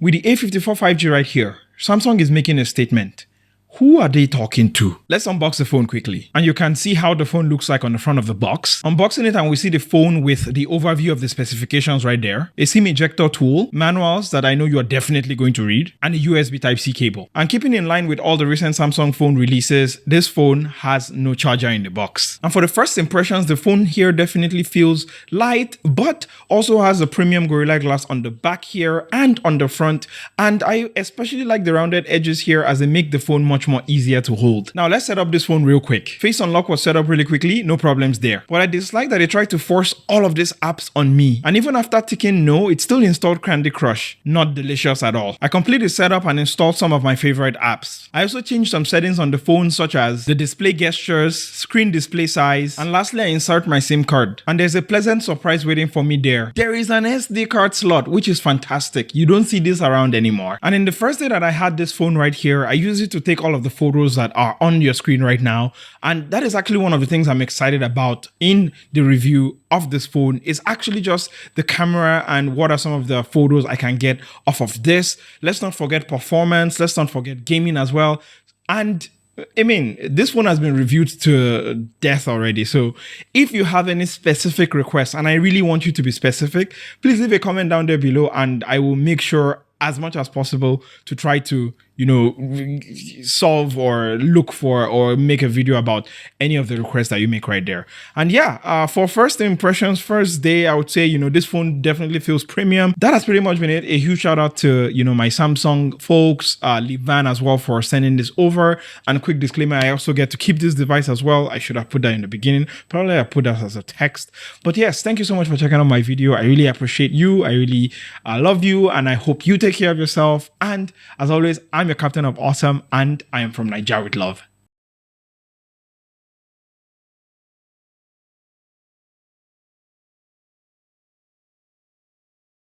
With the A54 5G right here, Samsung is making a statement. Who are they talking to? Let's unbox the phone quickly. And you can see how the phone looks like on the front of the box. Unboxing it and we see the phone with the overview of the specifications right there. A SIM ejector tool, manuals that I know you are definitely going to read, and a USB Type-C cable. And keeping in line with all the recent Samsung phone releases, this phone has no charger in the box. And for the first impressions, the phone here definitely feels light, but also has a premium Gorilla Glass on the back here and on the front. And I especially like the rounded edges here as they make the phone much more easier to hold. Now let's set up this phone real quick. Face unlock was set up really quickly, no problems there. But I dislike that they tried to force all of these apps on me. And even after ticking no, it still installed Candy Crush. Not delicious at all. I completed the setup and installed some of my favorite apps. I also changed some settings on the phone such as the display gestures, screen display size, and lastly I insert my SIM card. And there's a pleasant surprise waiting for me there. There is an SD card slot, which is fantastic. You don't see this around anymore. And in the first day that I had this phone right here, I used it to take all of the photos that are on your screen right now. And that is actually one of the things I'm excited about in the review of this phone is actually just the camera and what are some of the photos I can get off of this. Let's not forget performance. Let's not forget gaming as well. And I mean, this phone has been reviewed to death already. So if you have any specific requests, and I really want you to be specific, please leave a comment down there below and I will make sure as much as possible to try to, solve or look for or make a video about any of the requests that you make right there. And yeah, for first impressions, first day, I would say, this phone definitely feels premium. That has pretty much been it. A huge shout out to, my Samsung folks, Livan as well for sending this over. And a quick disclaimer, I also get to keep this device as well. I should have put that in the beginning. Probably I put that as a text. But yes, thank you so much for checking out my video. I really appreciate you. I really love you. And I hope you take care of yourself. And as always, I'm your captain of awesome and I am from Nigeria with love.